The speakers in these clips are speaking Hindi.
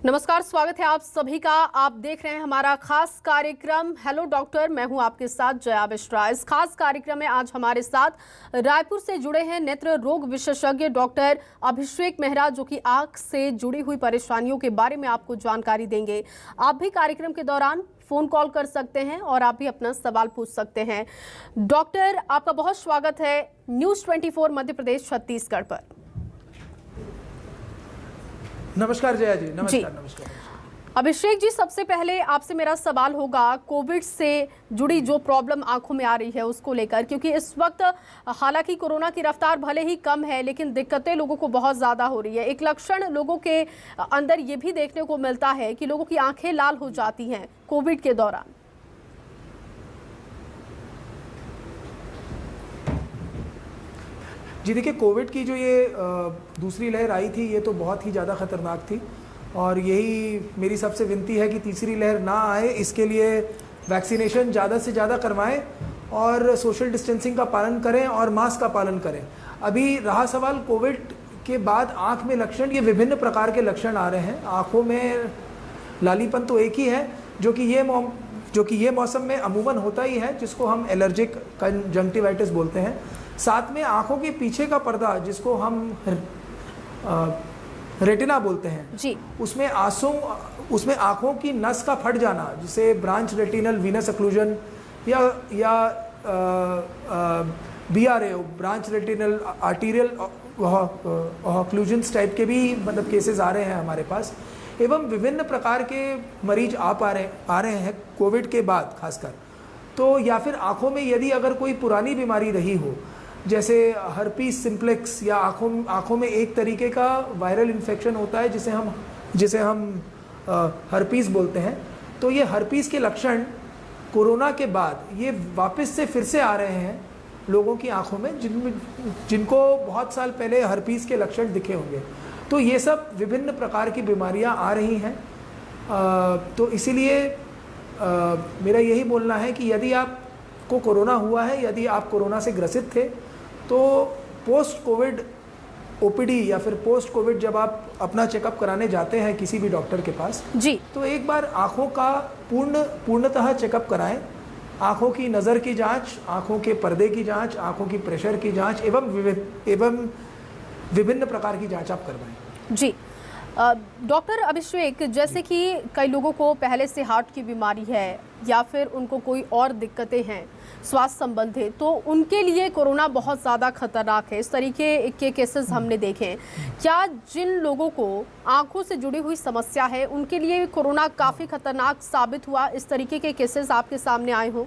नमस्कार, स्वागत है आप सभी का। आप देख रहे हैं हमारा खास कार्यक्रम हेलो डॉक्टर। मैं हूं आपके साथ जया मिश्रा। इस खास कार्यक्रम में आज हमारे साथ रायपुर से जुड़े हैं नेत्र रोग विशेषज्ञ डॉक्टर अभिषेक मेहरा, जो कि आंख से जुड़ी हुई परेशानियों के बारे में आपको जानकारी देंगे। आप भी कार्यक्रम के दौरान फोन कॉल कर सकते हैं और आप भी अपना सवाल पूछ सकते हैं। डॉक्टर, आपका बहुत स्वागत है न्यूज़ 24 मध्य प्रदेश छत्तीसगढ़ पर। नमस्कार जया जी। नमस्कार। अभिषेक जी, सबसे पहले आपसे मेरा सवाल होगा कोविड से जुड़ी जो प्रॉब्लम आंखों में आ रही है उसको लेकर, क्योंकि इस वक्त हालांकि कोरोना की रफ्तार भले ही कम है लेकिन दिक्कतें लोगों को बहुत ज़्यादा हो रही है। एक लक्षण लोगों के अंदर ये भी देखने को मिलता है कि लोगों की आंखें लाल हो जाती हैं कोविड के दौरान। जी देखिए, कोविड की जो ये दूसरी लहर आई थी ये तो बहुत ही ज़्यादा ख़तरनाक थी और यही मेरी सबसे विनती है कि तीसरी लहर ना आए, इसके लिए वैक्सीनेशन ज़्यादा से ज़्यादा करवाएं और सोशल डिस्टेंसिंग का पालन करें और मास्क का पालन करें। अभी रहा सवाल कोविड के बाद आँख में लक्षण, ये विभिन्न प्रकार के लक्षण आ रहे हैं। आँखों में लालीपन तो एक ही है जो कि ये मौसम में अमूमन होता ही है, जिसको हम एलर्जिक कंजंक्टिवाइटिस बोलते हैं। साथ में आंखों के पीछे का पर्दा, जिसको हम रेटिना बोलते हैं जी, उसमें आंखों की नस का फट जाना, जिसे ब्रांच रेटिनल वीनस अक्लूजन या BRA branch retinal arterial occlusions type के भी मतलब केसेस आ रहे हैं हमारे पास। एवं विभिन्न प्रकार के मरीज आ रहे हैं कोविड के बाद खासकर। तो या फिर आंखों में यदि अगर कोई पुरानी बीमारी रही हो, जैसे हर्पीस सिम्प्लेक्स, या आँखों में एक तरीके का वायरल इन्फेक्शन होता है जिसे हम हर्पीस बोलते हैं, तो ये हर्पीस के लक्षण कोरोना के बाद ये वापस से फिर से आ रहे हैं लोगों की आंखों में, जिनको बहुत साल पहले हर्पीस के लक्षण दिखे होंगे। तो ये सब विभिन्न प्रकार की बीमारियां आ रही हैं। तो इसीलिए मेरा यही बोलना है कि यदि आपको कोरोना हुआ है, यदि आप कोरोना से ग्रसित थे, तो पोस्ट कोविड OPD या फिर पोस्ट कोविड जब आप अपना चेकअप कराने जाते हैं किसी भी डॉक्टर के पास जी, तो एक बार आँखों का पूर्णतः चेकअप कराएं। आँखों की नज़र की जांच, आँखों के पर्दे की जांच, आँखों की प्रेशर की जांच एवं विभिन्न प्रकार की जांच आप करवाएं। जी डॉक्टर अभिषेक, जैसे कि कई लोगों को पहले से हार्ट की बीमारी है या फिर उनको कोई और दिक्कतें हैं स्वास्थ्य संबंधित, तो उनके लिए कोरोना बहुत ज़्यादा खतरनाक है। इस तरीके के केसेस हमने देखे हैं। क्या जिन लोगों को आंखों से जुड़ी हुई समस्या है उनके लिए कोरोना काफ़ी खतरनाक साबित हुआ? इस तरीके के केसेस आपके सामने आए हों?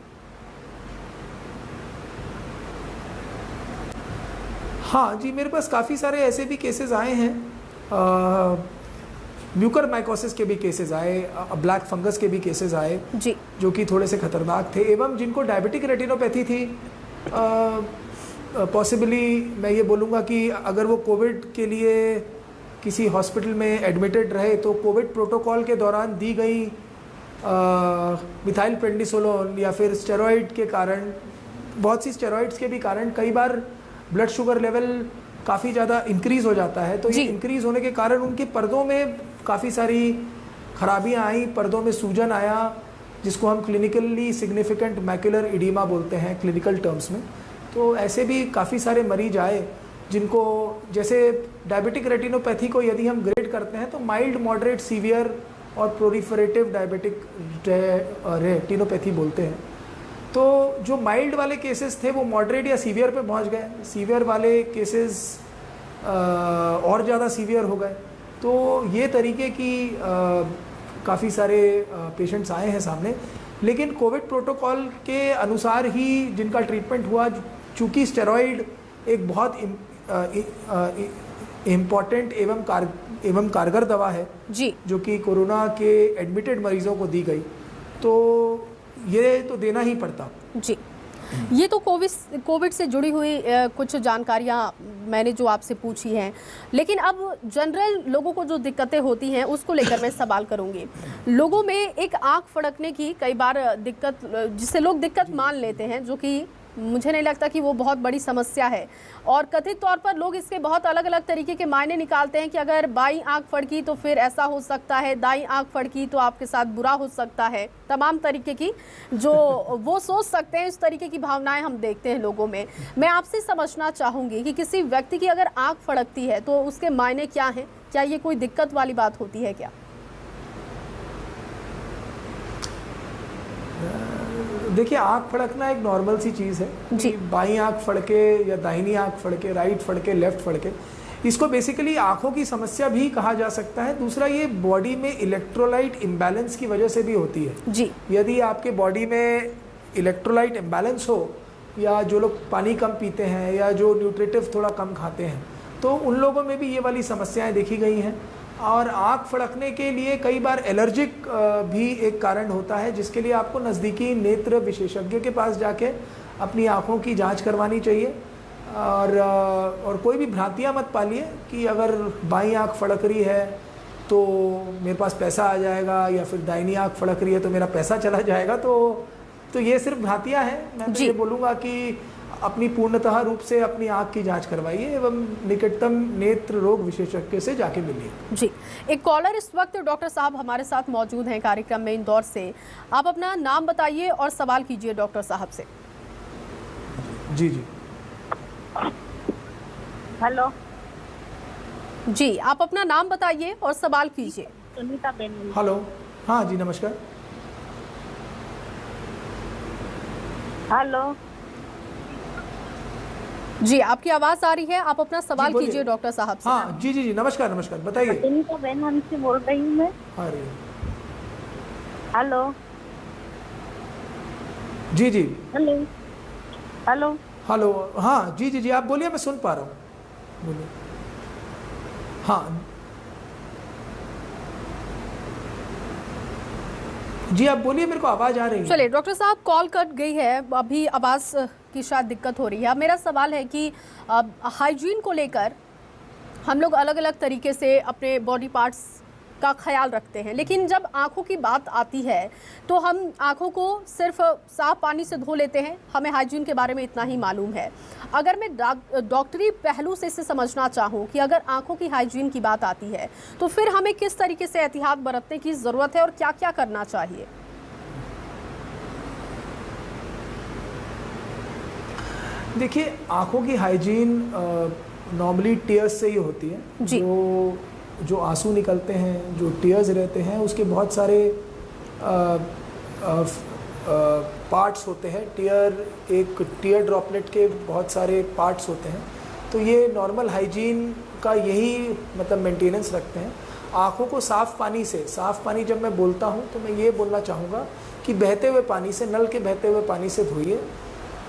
हाँ जी, मेरे पास काफ़ी सारे ऐसे भी केसेस आए हैं। म्यूकरमाइकोसिस के भी केसेस आए, ब्लैक फंगस के भी केसेस आए जी, जो कि थोड़े से खतरनाक थे। एवं जिनको डायबिटिक रेटिनोपैथी थी, पॉसिबली मैं ये बोलूँगा कि अगर वो कोविड के लिए किसी हॉस्पिटल में एडमिटेड रहे तो कोविड प्रोटोकॉल के दौरान दी गई मिथाइल प्रेडनिसोलोन या फिर स्टेरॉइड के कारण, बहुत सी स्टेरॉइड्स के भी कारण कई बार ब्लड शुगर लेवल काफ़ी ज़्यादा इंक्रीज़ हो जाता है। तो ये इंक्रीज़ होने के कारण उनके पर्दों में काफ़ी सारी खराबियां आई, पर्दों में सूजन आया, जिसको हम क्लिनिकली सिग्निफिकेंट मैकुलर एडिमा बोलते हैं क्लिनिकल टर्म्स में। तो ऐसे भी काफ़ी सारे मरीज आए जिनको, जैसे डायबिटिक रेटिनोपैथी को यदि हम ग्रेड करते हैं तो माइल्ड, मॉडरेट, सीवियर और प्रोलिफरेटिव डायबिटिक रेटिनोपैथी बोलते हैं। तो जो माइल्ड वाले केसेस थे वो मॉडरेट या सीवियर पे पहुंच गए, सीवियर वाले केसेस और ज़्यादा सीवियर हो गए। तो ये तरीके की काफ़ी सारे पेशेंट्स आए हैं सामने। लेकिन कोविड प्रोटोकॉल के अनुसार ही जिनका ट्रीटमेंट हुआ, चूँकि स्टेरॉइड एक बहुत इम्पॉर्टेंट एवं कारगर दवा है जी, जो कि कोरोना के एडमिटेड मरीजों को दी गई, तो ये तो देना ही पड़ता जी। ये तो कोविड से जुड़ी हुई कुछ जानकारियां मैंने जो आपसे पूछी हैं, लेकिन अब जनरल लोगों को जो दिक्कतें होती हैं उसको लेकर मैं सवाल करूंगी। लोगों में एक आंख फड़कने की कई बार दिक्कत, जिसे लोग दिक्कत मान लेते हैं, जो कि मुझे नहीं लगता कि वो बहुत बड़ी समस्या है। और कथित तौर पर लोग इसके बहुत अलग अलग तरीके के मायने निकालते हैं कि अगर बाईं आंख फड़की तो फिर ऐसा हो सकता है, दाईं आंख फड़की तो आपके साथ बुरा हो सकता है। तमाम तरीके की जो वो सोच सकते हैं, इस तरीके की भावनाएं हम देखते हैं लोगों में। मैं आपसे समझना चाहूँगी कि किसी व्यक्ति की अगर आंख फड़कती है तो उसके मायने क्या हैं? क्या ये कोई दिक्कत वाली बात होती है क्या? देखिए, आँख फड़कना एक नॉर्मल सी चीज़ है जी। कि बाईं आँख फड़के या दाहिनी आँख फड़के, राइट फड़के, लेफ्ट फड़के, इसको बेसिकली आँखों की समस्या भी कहा जा सकता है। दूसरा, ये बॉडी में इलेक्ट्रोलाइट इम्बैलेंस की वजह से भी होती है जी। यदि आपके बॉडी में इलेक्ट्रोलाइट इम्बैलेंस हो, या जो लोग पानी कम पीते हैं या जो न्यूट्रिटिव थोड़ा कम खाते हैं, तो उन लोगों में भी ये वाली समस्याएं देखी गई हैं। और आँख फड़कने के लिए कई बार एलर्जिक भी एक कारण होता है, जिसके लिए आपको नज़दीकी नेत्र विशेषज्ञ के पास जाके अपनी आँखों की जांच करवानी चाहिए। और कोई भी भ्रांतियाँ मत पालिए कि अगर बाईं आँख फड़क रही है तो मेरे पास पैसा आ जाएगा, या फिर दाहिनी आँख फड़क रही है तो मेरा पैसा चला जाएगा। तो ये सिर्फ भ्रांतियाँ हैं। मैं तो ये बोलूँगा कि अपनी पूर्णतः रूप से अपनी आँख की जांच करवाइए एवं निकटतम नेत्र रोग विशेषज्ञ से जाके मिलिए। जी, एक कॉलर इस वक्त डॉक्टर साहब हमारे साथ मौजूद हैं कार्यक्रम में इंदौर से। आप अपना नाम बताइए और सवाल कीजिए डॉक्टर साहब से। जी जी। हेलो जी, आप अपना नाम बताइए और सवाल कीजिए। सुनीता बेन। हेलो, हाँ जी, नमस्कार। हेलो जी, आपकी आवाज़ आ रही है, आप अपना सवाल कीजिए डॉक्टर साहब से। हाँ जी जी जी, नमस्कार नमस्कार, बताइए। सुनीता बेन से बोल रही हूँ मैं। अरे हेलो जी जी। हेलो हेलो हेलो, हाँ जी जी जी, आप बोलिए, मैं सुन पा रहा हूँ, बोलिए। हाँ जी, आप बोलिए, मेरे को आवाज़ आ रही है। चलिए डॉक्टर साहब, कॉल कट गई है, अभी आवाज़ की शायद दिक्कत हो रही है। अब मेरा सवाल है कि हाइजीन को लेकर हम लोग अलग अलग तरीके से अपने बॉडी पार्ट्स का ख्याल रखते हैं, लेकिन जब आँखों की बात आती है तो हम आँखों को सिर्फ साफ पानी से धो लेते हैं। हमें हाइजीन के बारे में इतना ही मालूम है। अगर मैं डॉक्टरी पहलू से इसे समझना चाहूँ कि अगर आँखों की हाइजीन की बात आती है तो फिर हमें किस तरीके से एहतियात बरतने की ज़रूरत है और क्या क्या करना चाहिए? देखिए, आँखों की हाइजीन नॉर्मली टीयर्स से ही होती है। जी। जो आंसू निकलते हैं, जो टीयर्स रहते हैं, उसके बहुत सारे पार्ट्स होते हैं। एक टीयर ड्रॉपलेट के बहुत सारे पार्ट्स होते हैं। तो ये नॉर्मल हाइजीन का यही मतलब मेंटेनेंस रखते हैं। आँखों को साफ़ पानी जब मैं बोलता हूँ तो मैं ये बोलना चाहूँगा कि बहते हुए पानी से, नल के बहते हुए पानी से धोइए,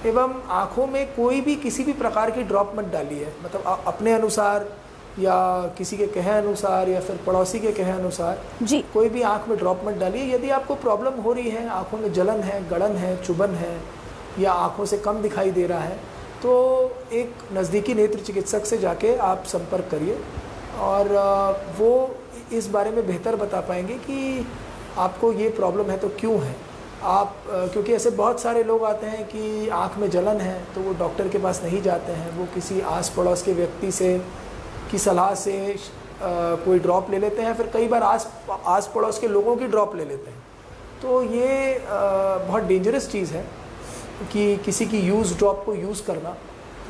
एवं आँखों में कोई भी किसी भी प्रकार की ड्रॉप मत डालिए। मतलब अपने अनुसार या किसी के कहे अनुसार या फिर पड़ोसी के कहे अनुसार जी। कोई भी आँख में ड्रॉप मत डालिए। यदि आपको प्रॉब्लम हो रही है, आँखों में जलन है, गड़न है, चुभन है, या आँखों से कम दिखाई दे रहा है, तो एक नज़दीकी नेत्र चिकित्सक से जाके आप संपर्क करिए, और वो इस बारे में बेहतर बता पाएंगे कि आपको ये प्रॉब्लम है तो क्यों है। क्योंकि ऐसे बहुत सारे लोग आते हैं कि आँख में जलन है तो वो डॉक्टर के पास नहीं जाते हैं, वो किसी आस पड़ोस के व्यक्ति से की सलाह से कोई ड्रॉप ले लेते हैं, फिर कई बार आस पड़ोस के लोगों की ड्रॉप ले लेते हैं। तो ये बहुत डेंजरस चीज़ है कि किसी की यूज़ ड्रॉप को यूज़ करना,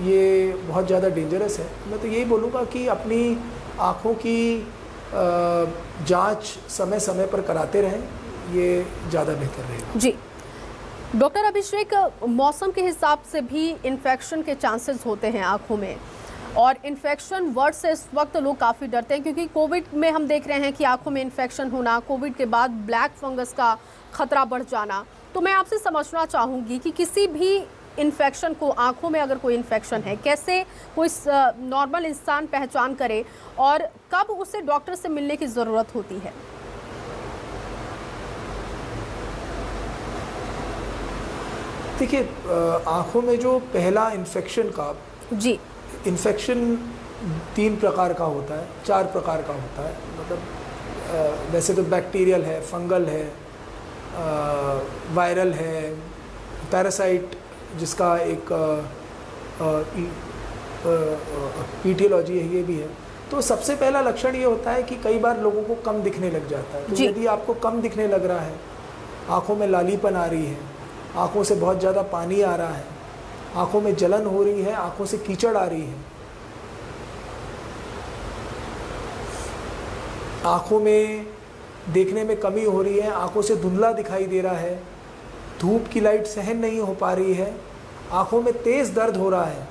ये बहुत ज़्यादा डेंजरस है। मैं तो यही बोलूँगा कि अपनी आँखों की जांच समय समय पर कराते रहें, ये ज़्यादा बेहतर रहेगा। जी डॉक्टर अभिषेक, मौसम के हिसाब से भी इन्फेक्शन के चांसेस होते हैं आँखों में, और इन्फेक्शन वर्ड से इस वक्त लोग काफ़ी डरते हैं क्योंकि कोविड में हम देख रहे हैं कि आंखों में इन्फेक्शन होना, कोविड के बाद ब्लैक फंगस का खतरा बढ़ जाना। तो मैं आपसे समझना चाहूँगी कि किसी भी इन्फेक्शन को, आंखों में अगर कोई इन्फेक्शन है, कैसे कोई नॉर्मल इंसान पहचान करे और कब उसे डॉक्टर से मिलने की ज़रूरत होती है? देखिए, आँखों में जो पहला इन्फेक्शन का जी, इन्फेक्शन 3 प्रकार का होता है, 4 प्रकार का होता है। मतलब वैसे तो बैक्टीरियल है, फंगल है, वायरल है, पैरासाइट जिसका एक ईटियोलॉजी है, ये भी है। तो सबसे पहला लक्षण ये होता है कि कई बार लोगों को कम दिखने लग जाता है। तो यदि आपको कम दिखने लग रहा है, आँखों में लालीपन आ रही है, आँखों से बहुत ज़्यादा पानी आ रहा है, आँखों में जलन हो रही है, आँखों से कीचड़ आ रही है, आँखों में देखने में कमी हो रही है, आँखों से धुंधला दिखाई दे रहा है, धूप की लाइट सहन नहीं हो पा रही है, आँखों में तेज़ दर्द हो रहा है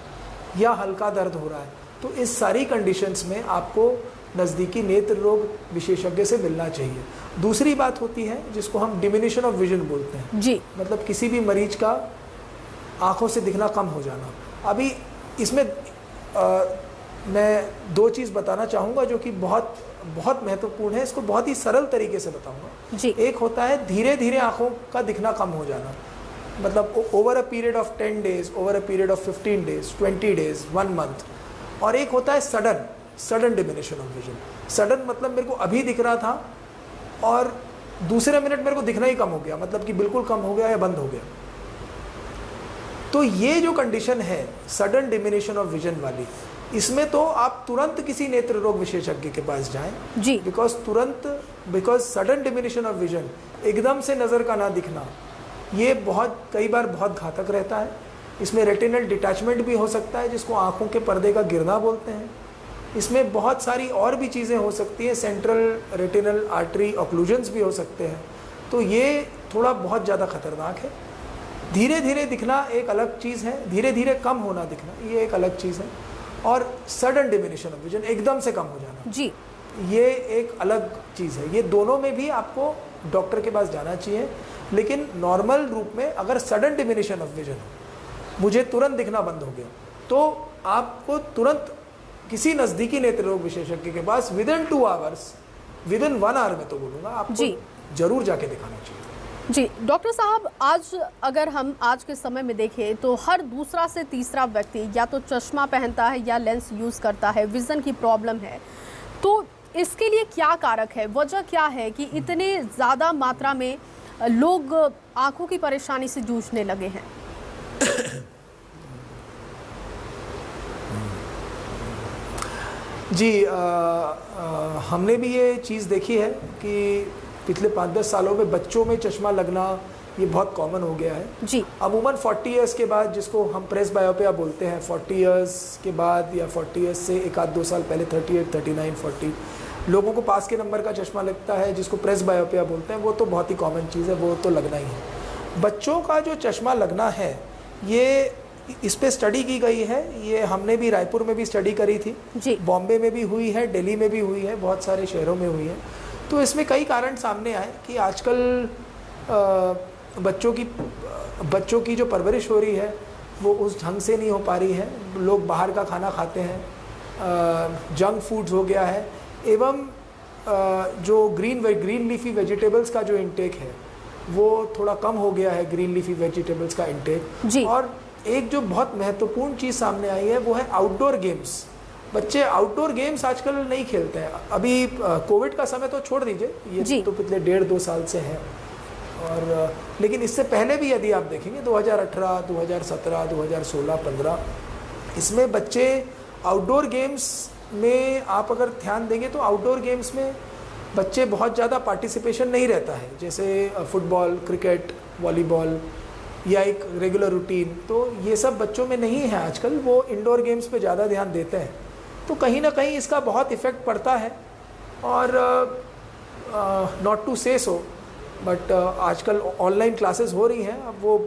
या हल्का दर्द हो रहा है, तो इस सारी कंडीशंस में आपको नज़दीकी नेत्र रोग विशेषज्ञ से मिलना चाहिए। दूसरी बात होती है जिसको हम डिमिनिशन ऑफ विजन बोलते हैं जी, मतलब किसी भी मरीज का आँखों से दिखना कम हो जाना। अभी इसमें मैं दो चीज़ बताना चाहूँगा जो कि बहुत बहुत महत्वपूर्ण है, इसको बहुत ही सरल तरीके से बताऊँगा जी। एक होता है धीरे धीरे आँखों का दिखना कम हो जाना, मतलब over a period of 10 days, over a period of 15 days, 20 days, 1 month. और एक होता है sudden diminution of vision. Sudden मतलब मेरे को अभी दिख रहा था और दूसरे मिनट मेरे को दिखना ही कम हो गया, मतलब कि बिल्कुल कम हो गया या बंद हो गया। तो ये जो कंडीशन है सडन डिमिनिशन ऑफ विजन वाली, इसमें तो आप तुरंत किसी नेत्र रोग विशेषज्ञ के पास जाएं जी, because sudden diminution of vision, एकदम से नज़र का ना दिखना, ये कई बार बहुत घातक रहता है। इसमें रेटिनल डिटैचमेंट भी हो सकता है जिसको आँखों के पर्दे का गिरना बोलते हैं। इसमें बहुत सारी और भी चीज़ें हो सकती हैं, सेंट्रल रेटिनल आर्टरी ऑक्लूजन्स भी हो सकते हैं। तो ये थोड़ा बहुत ज़्यादा खतरनाक है। धीरे धीरे दिखना एक अलग चीज़ है, धीरे धीरे कम होना दिखना ये एक अलग चीज़ है, और सडन डिमिनिशन ऑफ विजन, एकदम से कम हो जाना जी, ये एक अलग चीज़ है। ये दोनों में भी आपको डॉक्टर के पास जाना चाहिए। लेकिन नॉर्मल रूप में अगर सडन डिमिनिशन ऑफ विजन हो, मुझे तुरंत दिखना बंद हो गया, तो आपको तुरंत किसी नज़दीकी नेत्र रोग विशेषज्ञ के पास विदिन 2 आवर्स, विदिन 1 आवर में तो बोलूँगा आपको जरूर जाके दिखाना चाहिए। जी डॉक्टर साहब, आज अगर हम आज के समय में देखें तो हर दूसरा से तीसरा व्यक्ति या तो चश्मा पहनता है या लेंस यूज़ करता है, विज़न की प्रॉब्लम है। तो इसके लिए क्या कारक है, वजह क्या है कि इतने ज़्यादा मात्रा में लोग आंखों की परेशानी से जूझने लगे हैं? जी हमने भी ये चीज़ देखी है कि पिछले 5-10 सालों में बच्चों में चश्मा लगना ये बहुत कॉमन हो गया है जी। अमूमन 40 इयर्स के बाद, जिसको हम प्रेस बायोपिया बोलते हैं, 40 इयर्स के बाद या 40 इयर्स से 1-2 साल पहले 38, 39, 40 लोगों को पास के नंबर का चश्मा लगता है, जिसको प्रेस बायोपिया बोलते हैं। वो तो बहुत ही कॉमन चीज़ है, वो तो लगना ही है। बच्चों का जो चश्मा लगना है, ये इस पे स्टडी की गई है। ये हमने भी रायपुर में भी स्टडी करी थी, बॉम्बे में भी हुई है, दिल्ली में भी हुई है, बहुत सारे शहरों में हुई है। तो इसमें कई कारण सामने आए कि आजकल बच्चों की जो परवरिश हो रही है वो उस ढंग से नहीं हो पा रही है। लोग बाहर का खाना खाते हैं, जंक फूड्स हो गया है, एवं जो ग्रीन लीफी वेजिटेबल्स का जो इंटेक है वो थोड़ा कम हो गया है, ग्रीन लीफी वेजिटेबल्स का इंटेक। और एक जो बहुत महत्वपूर्ण चीज़ सामने आई है वो है आउटडोर गेम्स। बच्चे आउटडोर गेम्स आजकल नहीं खेलते हैं। अभी कोविड का समय तो छोड़ दीजिए, ये तो पिछले 1.5-2 साल से है। और लेकिन इससे पहले भी यदि आप देखेंगे 2018, 2017, 2016, 15 इसमें बच्चे आउटडोर गेम्स में आप अगर ध्यान देंगे तो आउटडोर गेम्स में बच्चे बहुत ज़्यादा पार्टिसिपेशन नहीं रहता है, जैसे फुटबॉल, क्रिकेट, वॉलीबॉल या एक रेगुलर रूटीन। तो ये सब बच्चों में नहीं है आजकल, वो इंडोर गेम्स पे ज़्यादा ध्यान देते हैं। तो कहीं ना कहीं इसका बहुत इफ़ेक्ट पड़ता है। और नॉट टू से सो बट आजकल ऑनलाइन क्लासेस हो रही हैं, अब वो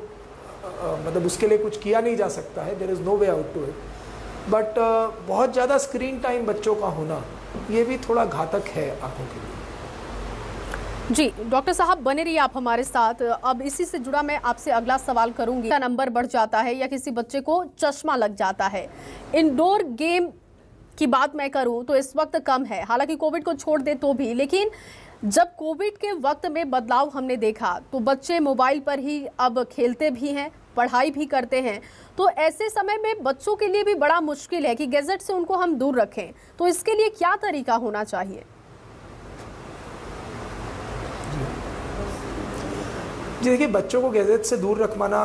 मतलब उसके लिए कुछ किया नहीं जा सकता है, there is no way out to it. But बहुत ज़्यादा स्क्रीन टाइम बच्चों का होना ये भी थोड़ा घातक है आँखों के लिए। जी डॉक्टर साहब बने रहिए आप हमारे साथ। अब इसी से जुड़ा मैं आपसे अगला सवाल करूंगी। का नंबर बढ़ जाता है या किसी बच्चे को चश्मा लग जाता है, इंडोर गेम की बात मैं करूं तो इस वक्त कम है, हालांकि कोविड को छोड़ दे तो भी। लेकिन जब कोविड के वक्त में बदलाव हमने देखा तो बच्चे मोबाइल पर ही अब खेलते भी हैं, पढ़ाई भी करते हैं। तो ऐसे समय में बच्चों के लिए भी बड़ा मुश्किल है कि गैजेट से उनको हम दूर रखें। तो इसके लिए क्या तरीका होना चाहिए? जी देखिए, बच्चों को गैजेट से दूर रखवाना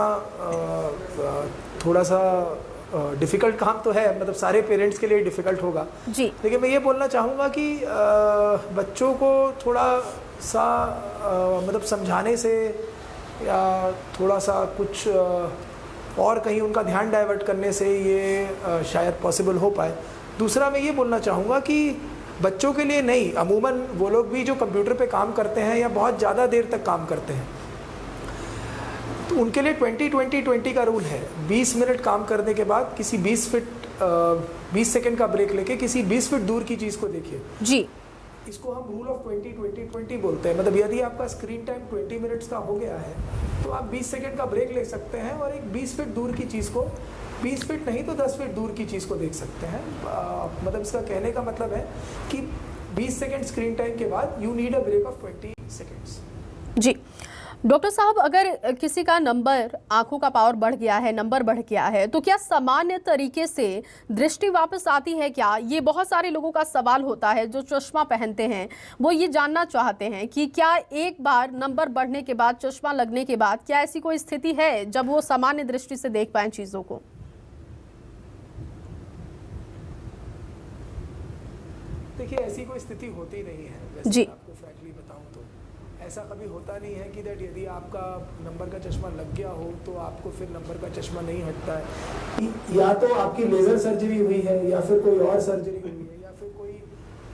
थोड़ा सा डिफ़िकल्ट काम तो है, मतलब सारे पेरेंट्स के लिए डिफ़िकल्ट होगा जी। लेकिन मैं ये बोलना चाहूँगा कि बच्चों को थोड़ा सा मतलब समझाने से या थोड़ा सा कुछ और कहीं उनका ध्यान डाइवर्ट करने से ये शायद पॉसिबल हो पाए। दूसरा मैं ये बोलना चाहूँगा कि बच्चों के लिए नहीं, अमूमन वो लोग भी जो कंप्यूटर पे काम करते हैं या बहुत ज़्यादा देर तक काम करते हैं, तो उनके लिए 20-20-20 का रूल है। 20 मिनट काम करने के बाद किसी 20 सेकंड का ब्रेक लेके किसी 20 फीट दूर की चीज़ को देखिए जी। इसको हम रूल ऑफ 20-20-20 बोलते हैं। मतलब यदि आपका स्क्रीन टाइम 20 मिनट्स का हो गया है तो आप 20 सेकंड का ब्रेक ले सकते हैं और एक 20 फीट दूर की चीज़ को, 20 फीट नहीं तो 10 फीट दूर की चीज़ को देख सकते हैं। मतलब इसका कहने का मतलब है कि 20 सेकंड स्क्रीन टाइम के बाद you need a break of 20 seconds. जी डॉक्टर साहब, अगर किसी का नंबर, आंखों का पावर बढ़ गया है, नंबर बढ़ गया है, तो क्या सामान्य तरीके से दृष्टि वापस आती है क्या? ये बहुत सारे लोगों का सवाल होता है जो चश्मा पहनते हैं। वो ये जानना चाहते हैं कि क्या एक बार नंबर बढ़ने के बाद, चश्मा लगने के बाद, क्या ऐसी कोई स्थिति है जब वो सामान्य दृष्टि से देख पाएं चीज़ों को? देखिए, ऐसी कोई स्थिति होती नहीं है वैसे जी। आपको फ्रैंकली बताऊं तो ऐसा कभी होता नहीं है कि दैट यदि आपका नंबर का चश्मा लग गया हो तो आपको फिर नंबर का चश्मा नहीं हटता है। या तो आपकी लेजर सर्जरी हुई है या फिर कोई और सर्जरी हुई है या फिर कोई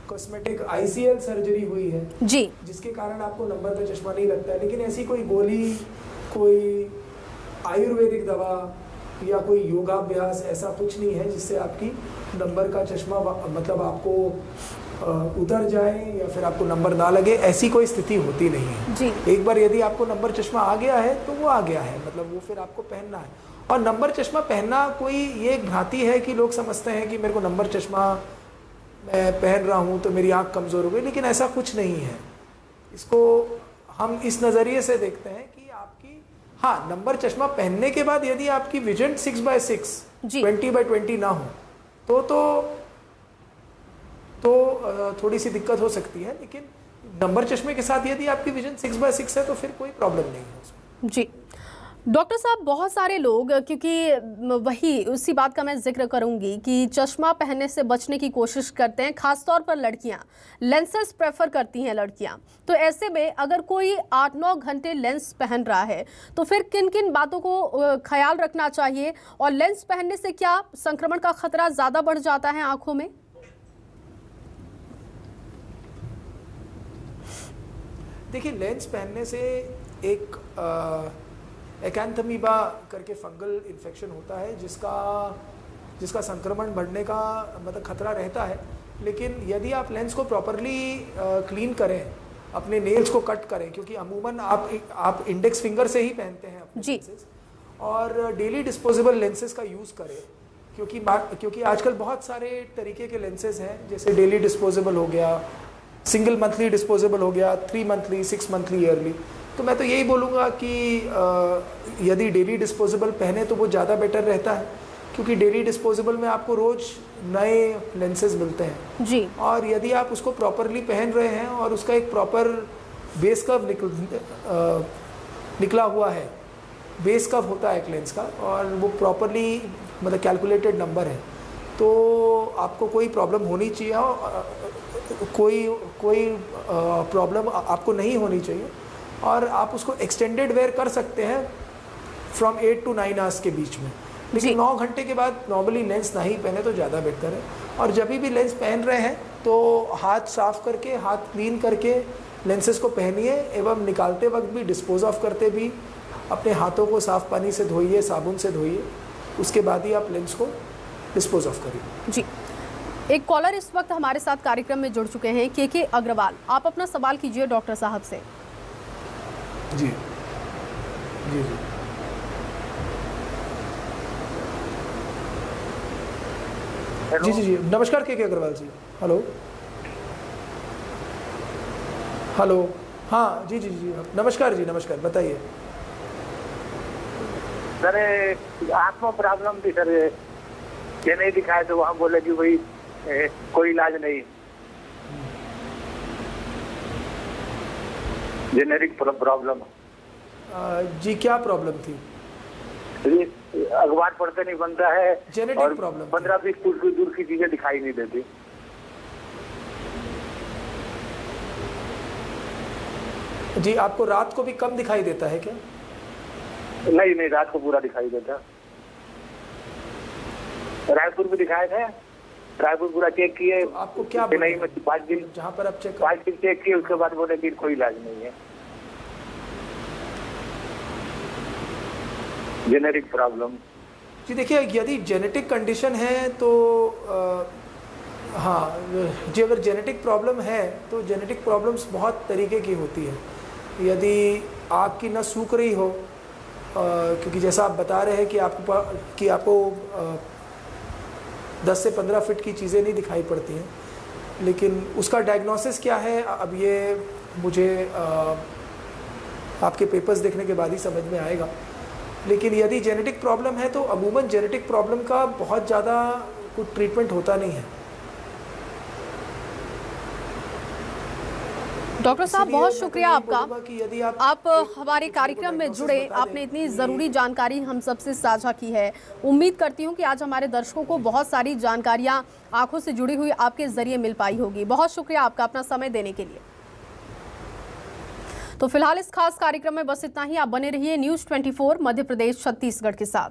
कॉस्मेटिक ICL सर्जरी हुई है जी, जिसके कारण आपको नंबर का चश्मा नहीं लगता है। लेकिन ऐसी कोई गोली, कोई आयुर्वेदिक दवा या कोई योगाभ्यास ऐसा कुछ नहीं है जिससे आपकी नंबर का चश्मा मतलब आपको उतर जाए या फिर आपको नंबर ना लगे। ऐसी कोई स्थिति होती नहीं है जी। एक बार यदि आपको नंबर चश्मा आ गया है तो वो आ गया है, मतलब वो फिर आपको पहनना है। और नंबर चश्मा पहनना कोई ये एक भ्रांति है कि लोग समझते हैं कि मेरे को नंबर चश्मा मैं पहन रहा हूँ तो मेरी आँख कमज़ोर हो गई, लेकिन ऐसा कुछ नहीं है। इसको हम इस नज़रिए से देखते हैं कि आपकी, हाँ, नंबर चश्मा पहनने के बाद यदि आपकी विजन 6/6 20/20 ना हो तो थोड़ी सी दिक्कत हो सकती है। लेकिन नंबर चश्मे के साथ यदि आपकी विजन 6/6 है तो फिर कोई प्रॉब्लम नहीं है उसमें। जी डॉक्टर साहब, बहुत सारे लोग, क्योंकि वही उसी बात का मैं जिक्र करूंगी कि चश्मा पहनने से बचने की कोशिश करते हैं, खासतौर पर लड़कियां लेंसेज प्रेफर करती हैं लड़कियां। तो ऐसे में अगर कोई 8-9 घंटे लेंस पहन रहा है तो फिर किन किन बातों को ख्याल रखना चाहिए, और लेंस पहनने से क्या संक्रमण का खतरा ज़्यादा बढ़ जाता है आँखों में? देखिए, लेंस पहनने से एक एक्यांथमीबा करके फंगल इन्फेक्शन होता है जिसका संक्रमण बढ़ने का मतलब खतरा रहता है। लेकिन यदि आप लेंस को प्रॉपरली क्लीन करें, अपने नेल्स को कट करें, क्योंकि अमूमन आप इंडेक्स फिंगर से ही पहनते हैं अपने लेंसेज, और डेली डिस्पोजेबल लेंसेज का यूज़ करें, क्योंकि आजकल बहुत सारे तरीके के लेंसेज हैं, जैसे डेली डिस्पोजेबल हो गया, सिंगल मंथली डिस्पोजेबल हो गया, 3 मंथली, 6 मंथली, ईयरली। तो मैं तो यही बोलूँगा कि यदि डेली डिस्पोजेबल पहने तो वो ज़्यादा बेटर रहता है, क्योंकि डेली डिस्पोजेबल में आपको रोज़ नए लेंसेज मिलते हैं जी। और यदि आप उसको प्रॉपरली पहन रहे हैं और उसका एक प्रॉपर बेस कर्व निकला हुआ है, बेस कर्व होता है एक लेंस का, और वो प्रॉपरली मतलब कैलकुलेटेड नंबर है, तो आपको कोई प्रॉब्लम होनी चाहिए, कोई प्रॉब्लम आपको नहीं होनी चाहिए। और आप उसको एक्सटेंडेड वेयर कर सकते हैं फ्रॉम 8 to 9 आवर्स के बीच में, लेकिन 9 घंटे के बाद नॉर्मली लेंस ना ही पहने तो ज़्यादा बेहतर है। और जब भी लेंस पहन रहे हैं तो हाथ साफ करके, हाथ क्लीन करके लेंसेज को पहनिए, एवं निकालते वक्त भी, डिस्पोज ऑफ करते भी अपने हाथों को साफ़ पानी से धोइए, साबुन से धोइए, उसके बाद ही आप लेंस को डिस्पोज ऑफ करिए। जी। एक कॉलर इस वक्त हमारे साथ कार्यक्रम में जुड़ चुके हैं, के अग्रवाल। आप अपना सवाल कीजिए डॉक्टर साहब से। जी जी जी जी जी जी नमस्कार के अग्रवाल जी। हेलो हेलो, हाँ जी जी जी नमस्कार जी, नमस्कार, बताइए। सर आंख में प्रॉब्लम थी सर, ये नहीं दिखाए तो वहाँ बोले कि भाई कोई इलाज नहीं, जेनेरिक प्रॉब्लम। जी क्या प्रॉब्लम थी? ये अखबार पढ़ते नहीं बनता है जेनेटिक और प्रॉब्लम थी। 15-20 फुट की दूर की चीजें दिखाई नहीं देती। जी आपको रात को भी कम दिखाई देता है क्या? नहीं, रात को पूरा दिखाई देता। रायपुर में दिखाए थे, रायपुर पूरा चेक किए। आपको क्या नहीं में 5 दिन जहाँ पर आप चेक 5 दिन चेक किए, उसके बाद बोले कि कोई इलाज नहीं है, जेनेटिक प्रॉब्लम। जी देखिए, यदि जेनेटिक कंडीशन है तो हाँ जी, अगर जेनेटिक प्रॉब्लम है तो जेनेटिक प्रॉब्लम्स बहुत तरीके की होती है। यदि आँख की नस सूख रही हो, क्योंकि जैसा आप बता रहे हैं कि आपको 10 से 15 फीट की चीज़ें नहीं दिखाई पड़ती हैं, लेकिन उसका डायग्नोसिस क्या है अब ये मुझे आपके पेपर्स देखने के बाद ही समझ में आएगा। लेकिन यदि जेनेटिक प्रॉब्लम है तो अमूमन जेनेटिक प्रॉब्लम का बहुत ज़्यादा कुछ ट्रीटमेंट होता नहीं है। डॉक्टर साहब इसलिए बहुत मैं शुक्रिया यही आपका, बोलूँगा कि यदि आप हमारे कार्यक्रम में जुड़े, आपने इतनी ज़रूरी जानकारी हम सबसे साझा की है। उम्मीद करती हूँ कि आज हमारे दर्शकों को बहुत सारी जानकारियाँ आंखों से जुड़ी हुई आपके ज़रिए मिल पाई होगी। बहुत शुक्रिया आपका अपना समय देने के लिए। तो फिलहाल इस खास कार्यक्रम में बस इतना ही। आप बने रहिए न्यूज़ 24 मध्य प्रदेश छत्तीसगढ़ के साथ।